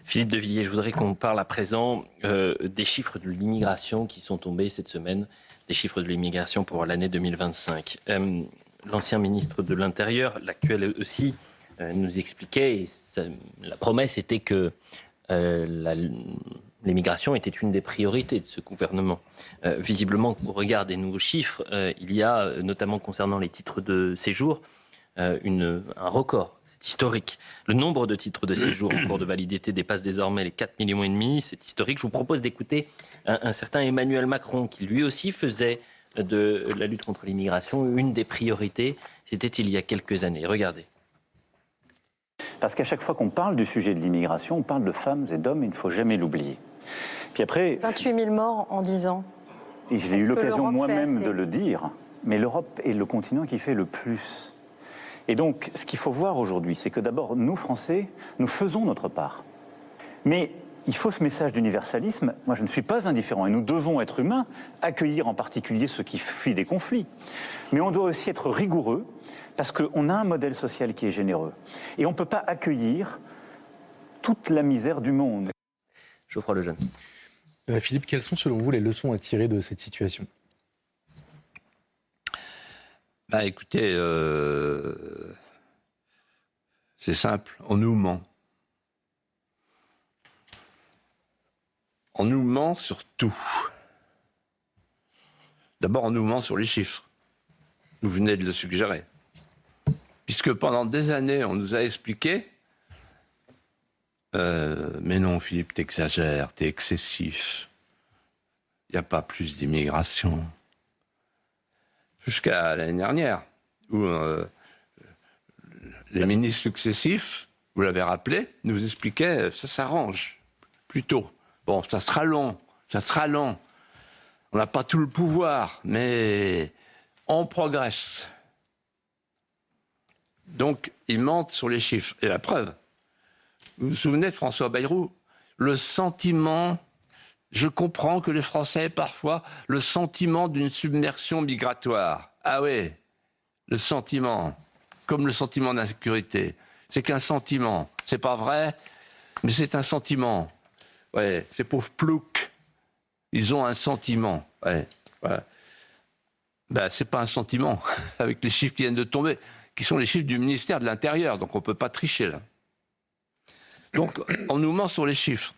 Philippe de Villiers, je voudrais qu'on parle à présent des chiffres de l'immigration qui sont tombés cette semaine, des chiffres de l'immigration pour l'année 2025. L'ancien ministre de l'Intérieur, l'actuel aussi, nous expliquait, et la promesse était que l'immigration était une des priorités de ce gouvernement. Visiblement, au regard des nouveaux chiffres, il y a, notamment concernant les titres de séjour, un record. C'est historique. Le nombre de titres de séjour en cours de validité dépasse désormais les 4,5 millions. C'est historique. Je vous propose d'écouter un certain Emmanuel Macron qui lui aussi faisait de la lutte contre l'immigration une des priorités. C'était il y a quelques années. Regardez. Parce qu'à chaque fois qu'on parle du sujet de l'immigration, on parle de femmes et d'hommes, il ne faut jamais l'oublier. Puis après, 28 000 morts en 10 ans. Et j'ai eu l'occasion moi-même de le dire, mais l'Europe est le continent qui fait le plus. Et donc, ce qu'il faut voir aujourd'hui, c'est que d'abord, nous, Français, nous faisons notre part. Mais il faut ce message d'universalisme. Moi, je ne suis pas indifférent et nous devons être humains, accueillir en particulier ceux qui fuient des conflits. Mais on doit aussi être rigoureux parce qu'on a un modèle social qui est généreux. Et on ne peut pas accueillir toute la misère du monde. Geoffroy Lejeune. Philippe, quelles sont selon vous les leçons à tirer de cette situation ? Écoutez, c'est simple, on nous ment. On nous ment sur tout. D'abord, on nous ment sur les chiffres. Vous venez de le suggérer. Puisque pendant des années, on nous a expliqué mais non, Philippe, t'exagères, t'es excessif. Il n'y a pas plus d'immigration. Jusqu'à l'année dernière, où les ministres successifs, vous l'avez rappelé, nous expliquaient ça s'arrange plutôt. Bon, ça sera long. On n'a pas tout le pouvoir, mais on progresse. Donc, ils mentent sur les chiffres. Et la preuve, vous vous souvenez de François Bayrou ? Le sentiment, je comprends que les Français, parfois, le sentiment d'une submersion migratoire. Ah oui, le sentiment, comme le sentiment d'insécurité. C'est qu'un sentiment, c'est pas vrai, mais c'est un sentiment. Ouais, ces pauvres ploucs, ils ont un sentiment. Ouais, voilà. C'est pas un sentiment, avec les chiffres qui viennent de tomber, qui sont les chiffres du ministère de l'Intérieur, donc on peut pas tricher là. Donc, on nous ment sur les chiffres.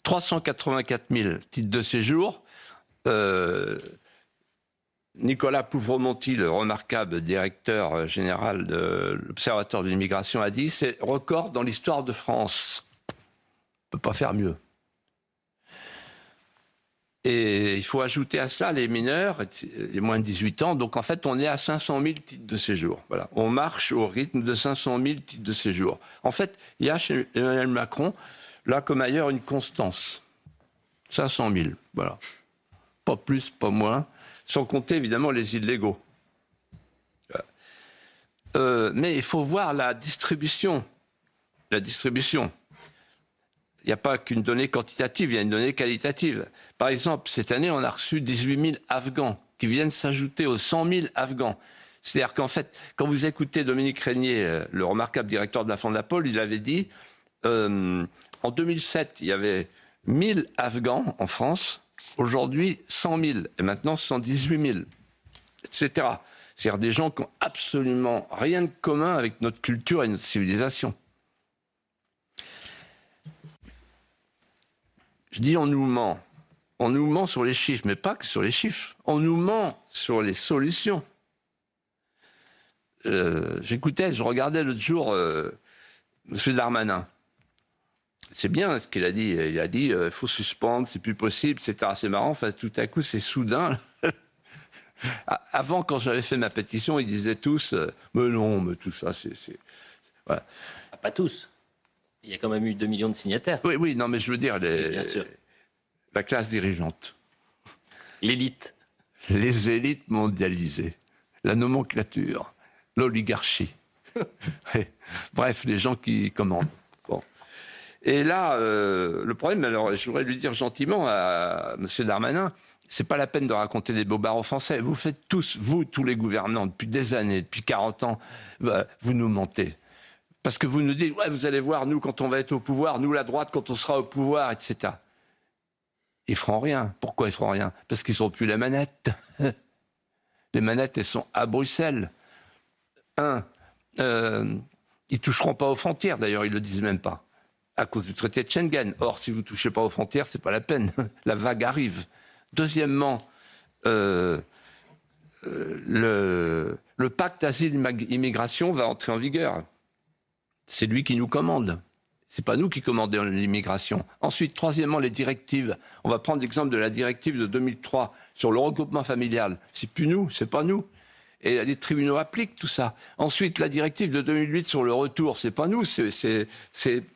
384 000 titres de séjour. Nicolas Pouvremonti, le remarquable directeur général de l'Observatoire de l'immigration, a dit « c'est record dans l'histoire de France ». On ne peut pas faire mieux. Et il faut ajouter à cela les mineurs, les moins de 18 ans. Donc en fait, on est à 500 000 titres de séjour. Voilà. On marche au rythme de 500 000 titres de séjour. En fait, il y a chez Emmanuel Macron, là comme ailleurs, une constance. 500 000, voilà. Pas plus, pas moins. Sans compter évidemment les illégaux. Mais il faut voir la distribution. La distribution. Il n'y a pas qu'une donnée quantitative, il y a une donnée qualitative. Par exemple, cette année, on a reçu 18 000 Afghans qui viennent s'ajouter aux 100 000 Afghans. C'est-à-dire qu'en fait, quand vous écoutez Dominique Régnier, le remarquable directeur de la Fondapol, il avait dit en 2007, il y avait 1000 Afghans en France, aujourd'hui 100 000, et maintenant ce sont 18 000, etc. C'est-à-dire des gens qui n'ont absolument rien de commun avec notre culture et notre civilisation. Je dis on nous ment. On nous ment sur les chiffres, mais pas que sur les chiffres. On nous ment sur les solutions. Je regardais l'autre jour M. Darmanin. C'est bien ce qu'il a dit. Il a dit il faut suspendre, c'est plus possible, etc. C'est marrant, enfin, tout à coup, c'est soudain. Avant, quand j'avais fait ma pétition, ils disaient tous mais non, mais tout ça, c'est... Voilà. Pas tous. Il y a quand même eu 2 millions de signataires. Oui, non, mais je veux dire, bien sûr. La classe dirigeante. L'élite. Les élites mondialisées. La nomenclature. L'oligarchie. Bref, les gens qui commandent. Bon. Et là, le problème, alors, je voudrais lui dire gentiment à M. Darmanin, c'est pas la peine de raconter des bobards aux Français. Vous faites tous, vous, tous les gouvernants, depuis des années, depuis 40 ans, vous nous mentez. Parce que vous nous dites, ouais, vous allez voir, nous, quand on va être au pouvoir, nous, la droite, quand on sera au pouvoir, etc. Ils feront rien. Pourquoi ils feront rien? Parce qu'ils n'ont plus la manette. Les manettes, elles sont à Bruxelles. Ils toucheront pas aux frontières, d'ailleurs, ils le disent même pas, à cause du traité de Schengen. Or, si vous touchez pas aux frontières, c'est pas la peine. La vague arrive. Deuxièmement, le pacte asile-immigration va entrer en vigueur. C'est lui qui nous commande. C'est pas nous qui commandons l'immigration. Ensuite, troisièmement, les directives. On va prendre l'exemple de la directive de 2003 sur le regroupement familial. C'est plus nous, c'est pas nous. Et les tribunaux appliquent tout ça. Ensuite, la directive de 2008 sur le retour, c'est pas nous, c'est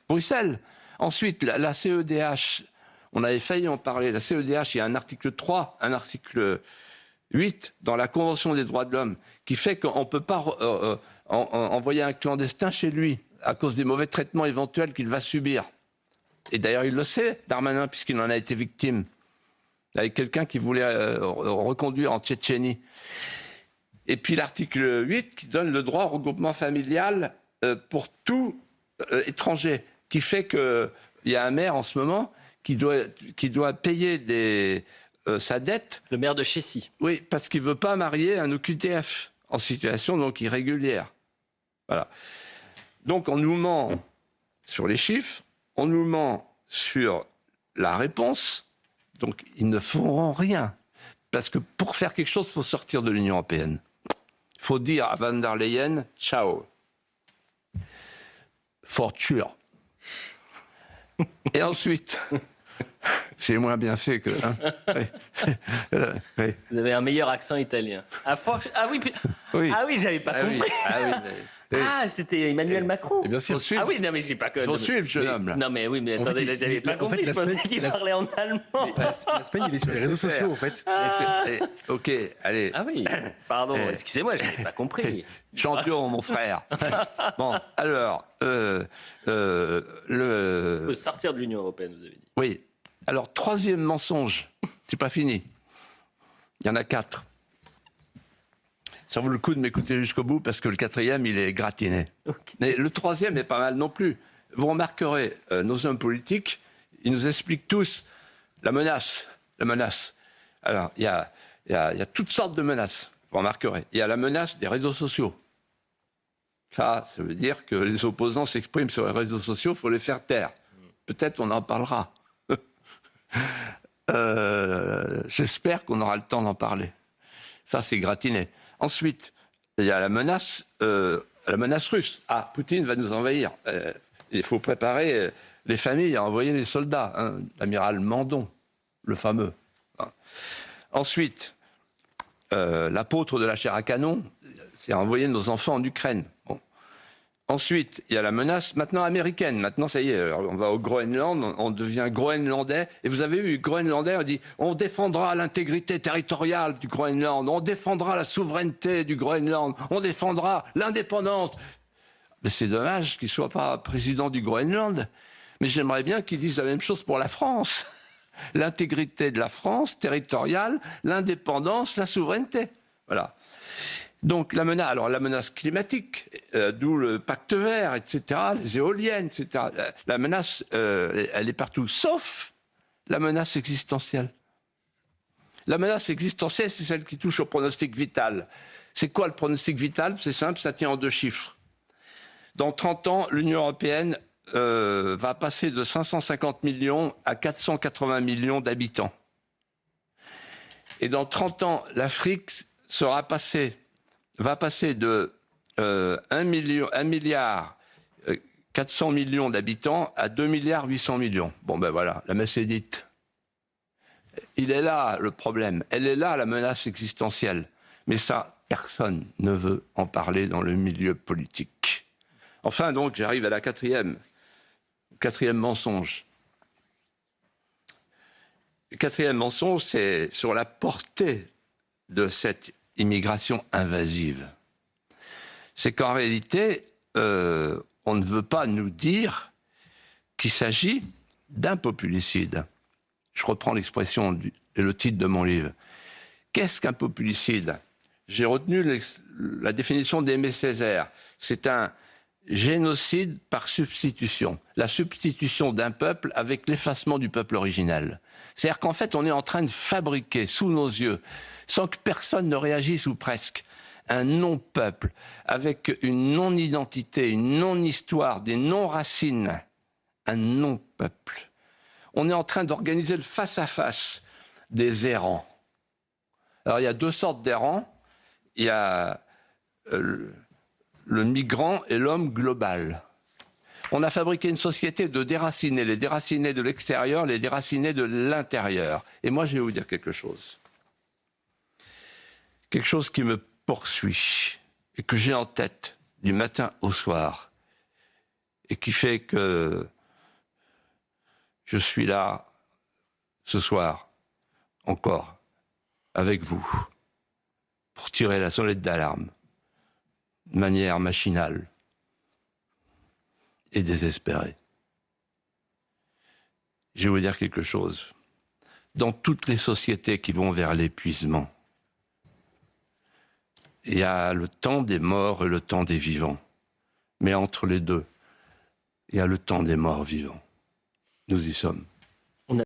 Bruxelles. Ensuite, la CEDH, on avait failli en parler. La CEDH, il y a un article 3, un article 8 dans la Convention des droits de l'homme qui fait qu'on ne peut pas envoyer un clandestin chez lui à cause des mauvais traitements éventuels qu'il va subir. Et d'ailleurs, il le sait, Darmanin, puisqu'il en a été victime, avec quelqu'un qui voulait reconduire en Tchétchénie. Et puis l'article 8 qui donne le droit au regroupement familial pour tout étranger, qui fait qu'il y a un maire en ce moment qui doit payer sa dette. Le maire de Chécy. Oui, parce qu'il ne veut pas marier un OQTF en situation donc irrégulière. Voilà. Donc on nous ment sur les chiffres, on nous ment sur la réponse, donc ils ne feront rien. Parce que pour faire quelque chose, il faut sortir de l'Union européenne. Il faut dire à Van der Leyen, ciao. Forture. Et ensuite, j'ai moins bien fait que... Hein, oui. Vous avez un meilleur accent italien. Ah oui, Oui. Ah oui, j'avais pas compris. C'était Emmanuel Macron. Et bien sûr. Ah oui, non mais j'ai pas compris. Faut suivre, jeune homme. Là. Non mais oui, mais En attendez, fait, j'avais pas compris. Je pensais qu'il parlait en allemand. La semaine, il est sur les réseaux sociaux, en fait. Ok, allez. Ah oui, pardon, excusez-moi, je n'avais pas compris. Champion, mon frère. Bon, alors, Il faut sortir de l'Union européenne, vous avez dit. oui. Alors, troisième mensonge, c'est pas fini. Il y en a 4. Ça vaut le coup de m'écouter jusqu'au bout parce que le 4e, il est gratiné. Okay. Mais le 3e est pas mal non plus. Vous remarquerez, nos hommes politiques, ils nous expliquent tous la menace. La menace. Alors, il y a toutes sortes de menaces. Vous remarquerez. Il y a la menace des réseaux sociaux. Ça veut dire que les opposants s'expriment sur les réseaux sociaux, il faut les faire taire. Peut-être on en parlera. J'espère qu'on aura le temps d'en parler. Ça, c'est gratiné. Ensuite, il y a la menace russe. Ah, Poutine va nous envahir. Il faut préparer les familles à envoyer les soldats. Hein. L'amiral Mandon, le fameux. Hein. Ensuite, l'apôtre de la chair à canon, c'est envoyer nos enfants en Ukraine. Bon. Ensuite, il y a la menace maintenant américaine. Maintenant, ça y est, on va au Groenland, on devient groenlandais. Et vous avez vu, groenlandais, on dit on défendra l'intégrité territoriale du Groenland, on défendra la souveraineté du Groenland, on défendra l'indépendance. Mais c'est dommage qu'il ne soit pas président du Groenland. Mais j'aimerais bien qu'il dise la même chose pour la France. L'intégrité de la France territoriale, l'indépendance, la souveraineté. Voilà. Donc la menace climatique, d'où le pacte vert, etc., les éoliennes, etc. La menace, elle est partout, sauf la menace existentielle. La menace existentielle, c'est celle qui touche au pronostic vital. C'est quoi le pronostic vital? C'est simple, ça tient en 2 chiffres. Dans 30 ans, l'Union européenne va passer de 550 millions à 480 millions d'habitants. Et dans 30 ans, l'Afrique va passer de 1 milliard 400 millions d'habitants à 2 milliards 800 millions. Bon ben voilà, la messe est dite. Il est là le problème, elle est là la menace existentielle. Mais ça, personne ne veut en parler dans le milieu politique. Enfin donc, j'arrive à la quatrième mensonge. Le 4e mensonge, c'est sur la portée de cette immigration invasive. C'est qu'en réalité, on ne veut pas nous dire qu'il s'agit d'un populicide. Je reprends l'expression et le titre de mon livre. Qu'est-ce qu'un populicide? J'ai retenu la définition d'Aimé Césaire. C'est un génocide par substitution. La substitution d'un peuple avec l'effacement du peuple original. C'est-à-dire qu'en fait, on est en train de fabriquer sous nos yeux, sans que personne ne réagisse ou presque, un non-peuple, avec une non-identité, une non-histoire, des non-racines, un non-peuple. On est en train d'organiser le face-à-face des errants. Alors il y a deux sortes d'errants. Il y a le migrant et l'homme global. On a fabriqué une société de déracinés, les déracinés de l'extérieur, les déracinés de l'intérieur. Et moi, je vais vous dire quelque chose. Quelque chose qui me poursuit et que j'ai en tête du matin au soir et qui fait que je suis là ce soir encore avec vous pour tirer la sonnette d'alarme de manière machinale et désespérée. Je vais vous dire quelque chose. Dans toutes les sociétés qui vont vers l'épuisement, il y a le temps des morts et le temps des vivants. Mais entre les deux, il y a le temps des morts vivants. Nous y sommes.